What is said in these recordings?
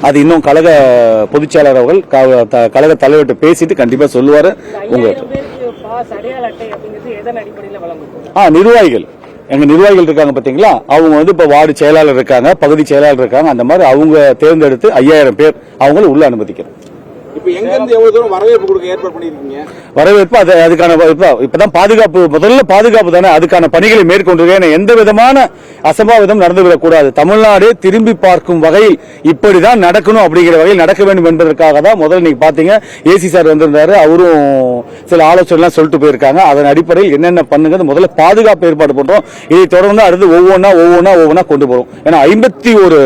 அது இன்னும் கழக பொதுச்செயலாளர் அவர்கள் கழக தலைவர்கிட்ட பேசிட்டு கண்டிப்பா சொல்லுவாரு. நிர்வாகிகள் எங்க நிர்வாகிகள் இருக்காங்க பாத்தீங்களா, அவங்க வந்து இப்ப வார்டு செயலாளர் இருக்காங்க, பகுதி செயலாளர் இருக்காங்க, அந்த மாதிரி அவங்க தேர்ந்தெடுத்து 5000 பேர் அவங்களும் உள்ள அனுமதிக்கிறோம். வரவேற்பு அதுக்கான இப்பதான் பாதுகாப்பு, முதல்ல பாதுகாப்பு தானே, அதுக்கான பணிகளை மேற்கொண்டிருக்கேன். எந்த விதமான அசம்பாவிதம் நடந்துவிடக் கூடாது. தமிழ்நாடு திரும்பி பார்க்கும் வகையில் இப்படிதான் நடக்கணும், அப்படிங்கிற வகையில் நடக்க வேண்டும் என்பதற்காக தான் முதல்ல நீங்க பாத்தீங்க ஏசி சார் வந்திருந்தாரு. அவரும் சில ஆலோசனை எல்லாம் சொல்லிட்டு போயிருக்காங்க. அதன் அடிப்படையில் என்னென்ன பண்ணுங்க, முதல்ல பாதுகாப்பு ஏற்பாடு பண்றோம். இதை தொடர்ந்து அடுத்து ஒவ்வொன்னா கொண்டு போறோம். ஏன்னா 51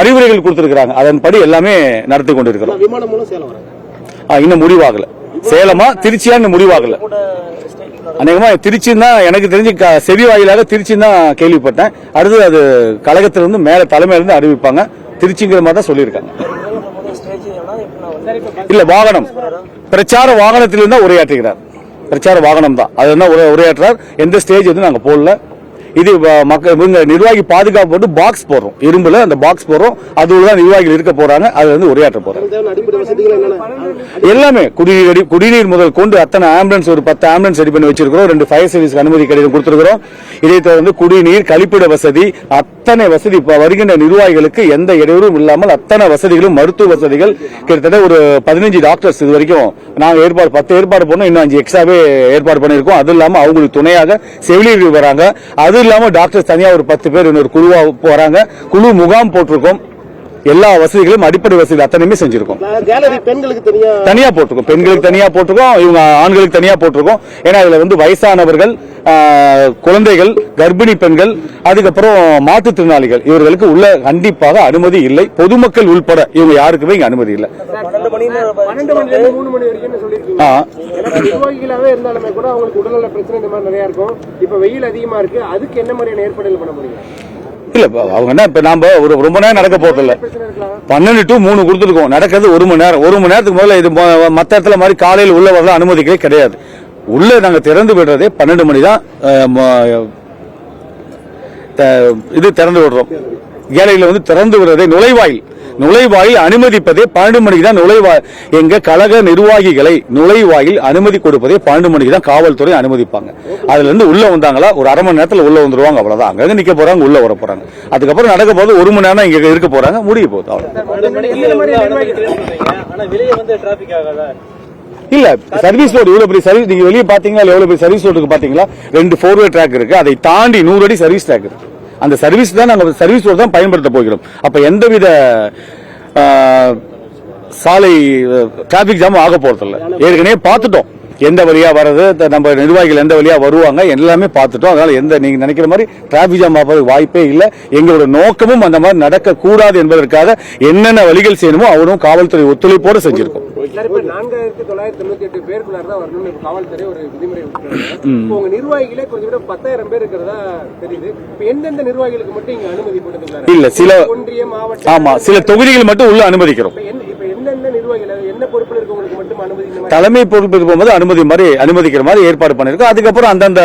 அறிவுரைகள் கொடுத்திருக்காங்க, அதன்படி எல்லாமே நடத்தி கொண்டிருக்கிறோம். இன்னும் முடிவாகல. சேலமா திருச்சியா முடிவாகல. அநேகமா திருச்சி தான் எனக்கு தெரிஞ்சு, செவி வாயிலாக திருச்சி தான் கேள்விப்பட்டேன். அடுத்து அது கழகத்திலிருந்து மேல தலைமையிலிருந்து அறிவிப்பாங்க. திருச்சிங்கிற மாதிரி தான் சொல்லியிருக்காங்க. இல்ல, வாகனம் பிரச்சார வாகனத்திலிருந்து உரையாற்றுகிறார். பிரச்சார வாகனம் தான் அது உரையாற்றுறார். எந்த ஸ்டேஜ் வந்து நாங்க போடல. இது மக்கள் நிர்வாகி பாதுகாப்பு போட்டு பாக்ஸ் போடுறோம், இரும்புல அந்த பாக்ஸ் போடுறோம். அதுதான் நிர்வாகிகள் இருக்க போறாங்க, அது வந்து உரையாற்ற போறாங்க. எல்லாமே குடிநீர் முதல் கொண்டு அத்தனை ஆம்புலன்ஸ், ஒரு 10 ஆம்புலன்ஸ் ரெடி பண்ணி வச்சிருக்கிறோம். 2 ஃபயர் சர்வீஸ் அனுமதி கடிதம் கொடுத்திருக்கிறோம். இதை தொடர்ந்து குடிநீர், கழிப்பிட வசதி, அத்தனை வசதி வருகின்ற நிர்வாகிகளுக்கு எந்த இடையூறும் இல்லாமல் அத்தனை வசதிகளும், மருத்துவ வசதிகள், கிட்டத்தட்ட ஒரு 15 டாக்டர்ஸ் இது வரைக்கும் நாங்க 10 ஏற்பாடு பண்ணோம். இன்னும் 5 எக்ஸ்ட்ராவே ஏற்பாடு பண்ணிருக்கோம். அது இல்லாம அவங்களுக்கு துணையாக செவிலியர்கள் வராங்க. அது இல்லாம டாக்டர் தனியா ஒரு 10 பேர் இன்னொரு குழுவா போறாங்க. குழு முகாம் போட்டிருக்கோம். எல்லா வசதிகளும், அடிப்படை வசதி அத்தனையுமே செஞ்சிருக்கோம். தனியா போட்டிருக்கோம், பெண்களுக்கு தனியா போட்டிருக்கோம், இவங்க ஆண்களுக்கு தனியா போட்டிருக்கோம். ஏன்னா இதுல வந்து வயசானவர்கள், குழந்தைகள், கர்ப்பிணி பெண்கள், அதுக்கப்புறம் மாற்றுத்திறனாளிகள், இவர்களுக்கு உள்ள கண்டிப்பாக அனுமதி இல்லை. பொதுமக்கள் உள்பட இவங்க யாருக்குமே இங்க அனுமதி இல்லை. இல்ல, அவங்க என்ன இப்ப நாம ரொம்ப நேரம் நடக்க போறது இல்ல. 12 to 3 கொடுத்துருக்கோம். நடக்கிறது 1 மணி நேரம். 1 மணி நேரத்துக்கு முதல்ல இது மத்த இடத்துல மாதிரி காலையில் உள்ள வரல அனுமதிக்கவே கிடையாது. உள்ள நாங்க திறந்து விடுறதே 12 மணி தான். இது திறந்து விடுறோம். கேலரியில வந்து திறந்து விடுறதே நுழைவாயில் அனுமதிப்பதே 12 மணிக்கு தான். எங்க கழக நிர்வாகிகளை நுழைவாயில் அனுமதி கொடுப்பதே 12 மணிக்கு தான் காவல்துறை அனுமதிப்பாங்க. அதுல இருந்து உள்ள வந்தாங்களா ஒரு அரை மணி நேரத்துல உள்ள வந்துருவாங்க. அவ்வளவுதான். அங்க நிக்க போறாங்க, உள்ள வர போறாங்க. அதுக்கப்புறம் நடக்க போது 1 மணி நேரம் இங்க இருக்க போறாங்க, முடிய போகுது. இல்ல, சர்வீஸ் ரோடு இவ்வளவு பெரிய சர்வீஸ், நீங்க வெளியே பாத்தீங்களா எவ்வளவு பெரிய சர்வீஸ் ரோடுக்கு பாத்தீங்களா? 2 4-வே டிராக் இருக்கு. அதை தாண்டி 100 அடி சர்வீஸ் டிராக் இருக்கு. அந்த சர்வீஸ் தான் நாங்க சர்வீஸ் ரோடு தான் பயன்படுத்த போகிறோம். அப்ப எந்தவித சாலை டிராபிக் ஜாம் ஆக போறதில்ல. ஏற்கனவே பார்த்துட்டோம் எந்த வழியா வர்றது, நம்ம நிர்வாகிகள் எந்த வழியா வருவாங்க எல்லாமே பார்த்துட்டோம். அதனால நீங்க நினைக்கிற மாதிரி டிராபிக் ஜாம் ஆகிறதுக்கு வாய்ப்பே இல்லை. எங்களோட நோக்கமும் அந்த மாதிரி நடக்க கூடாது என்பதற்காக என்னென்ன வழிகள் செய்யணுமோ அவரும் காவல்துறை ஒத்துழைப்போடு செஞ்சிருக்கோம். 4998 பேருக்குள்ள தான் வரணும்னு காவல்துறை ஒரு விதிமுறை விட்டுருக்காங்க. உங்க நிர்வாகிகளே கொஞ்சம் 10,000 பேர் இருக்கிறதா தெரியுது. எந்தெந்த நிர்வாகிகளுக்கு மட்டும் இங்க அனுமதி கொடுத்துருக்காங்க? இல்ல, சில ஒன்றிய, மாவட்ட, ஆமா, சில தொகுதிகள் மட்டும் உள்ள அனுமதிக்கிறோம். எந்தெந்த நிர்வாகிகள் என்ன பொறுப்புல இருக்கவங்களுக்கு மட்டும் அனுமதி? தலைமை பொறுப்பு போகும்போது அனுமதிக்கிற மாதிரி ஏற்பாடு பண்ணிருக்கோம். அதுக்கப்புறம் அந்தந்த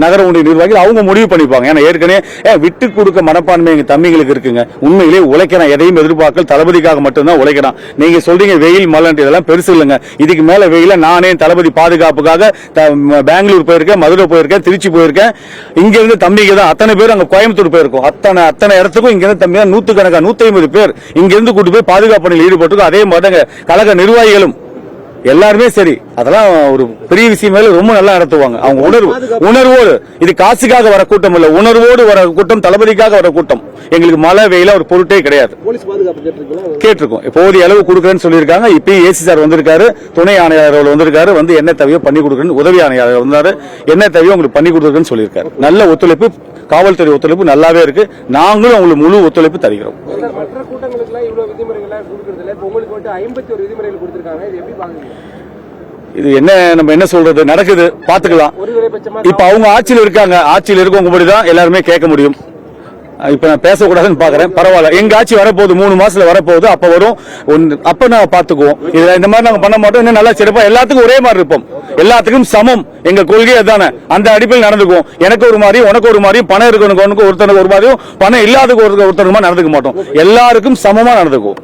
நகர ஒன்றிய நிர்வாகிகள் அவங்க முடிவு பண்ணிப்பாங்க. ஏன்னா ஏற்கனவே விட்டு கொடுக்க மனப்பான்மை எங்க தம்பிங்களுக்கு இருக்குங்க. உண்மையிலே உழைக்கிறான், எதையும் எதிர்பார்க்கல, தளபதிக்காக மட்டும்தான் உழைக்கிறான். நீங்க சொல்றீங்க வெயில் மழை, இதெல்லாம் பெருசு இல்லைங்க. இதுக்கு மேல வெயில நானே தளபதி பாதுகாப்புக்காக பெங்களூர் போயிருக்கேன், மதுரை போயிருக்கேன், திருச்சி போயிருக்கேன். இங்க இருந்து தம்பிங்க தான் அத்தனை பேர் அங்க கோயம்புத்தூர் போயிருக்கோம். அத்தனை இடத்துக்கும் இங்க இருந்து தம்பி 150 பேர் இங்க இருந்து கூட்டு போய் பாதுகாப்பு பணியில் ஈடுபட்டிருக்கோம். அதே மாதிரி கழக நிர்வாகிகளும் எல்லாருமே சரி, அதெல்லாம் ஒரு பெரிய விஷயம் மேல ரொம்ப நல்லா நடத்துவாங்க. அவங்க உணர்வோடு, இது காசுக்காக வர கூட்டம் இல்ல, உணர்வோடு வர கூட்டம், தளபதிக்காக வர கூட்டம். எங்களுக்கு மழை வெயில ஒரு பொருட்டே கிடையாது. கேட்டிருக்கோம், போதிய அளவு கொடுக்குறேன்னு சொல்லியிருக்காங்க. இப்பயும் ஏசி சார் வந்திருக்காரு, துணை ஆணையாளர் வந்திருக்காரு, வந்து என்ன தேவையோ பண்ணி கொடுக்குறேன்னு, உதவி ஆணையாளர் வந்தாரு, என்ன தேவையோ உங்களுக்கு பண்ணி கொடுக்குறேன்னு சொல்லியிருக்காரு. நல்ல ஒத்துழைப்பு, காவல்துறை ஒத்துழைப்பு நல்லாவே இருக்கு. நாங்களும் உங்களுக்கு முழு ஒத்துழைப்பு தருகிறோம். மற்ற கூட்டங்களுக்கு இவ்வளவு விதிமுறைகள் கொடுக்கறதுல உங்களுக்கு 51 விதிமுறைகள் கொடுத்திருக்காங்க. இது எப்படி பாக்குறீங்க? இது என்ன, நம்ம என்ன சொல்றது, நடக்குது பாத்துக்கலாம். இப்ப அவங்க ஆட்சியில் இருக்காங்க, ஆட்சியில் இருக்கவங்க தான் எல்லாருமே கேட்க முடியும். இப்ப நான் பேசக்கூடாதுன்னு பாக்குறேன். பரவாயில்ல, எங்க ஆட்சி வரப்போகுது, 3 மாசத்துல வரப்போகுது. அப்ப வரும், அப்ப நான் பாத்துக்குவோம். இதுல இந்த மாதிரி நாங்க பண்ண மாட்டோம். இன்னும் நல்லா சிறப்பா எல்லாத்துக்கும் ஒரே மாதிரி இருப்போம். எல்லாத்துக்கும் சமம். எங்க கொள்கை அதானே. அந்த அடிப்படையில் நடந்துக்குவோம். எனக்கு ஒரு மாதிரி, உனக்கு ஒரு மாதிரி, பணம் இருக்கணும் ஒருத்தனுக்கு ஒரு மாதிரியும், பணம் இல்லாத ஒருத்தருக்கு மாதிரி நடந்துக்க மாட்டோம். எல்லாருக்கும் சமமா நடந்துக்குவோம்.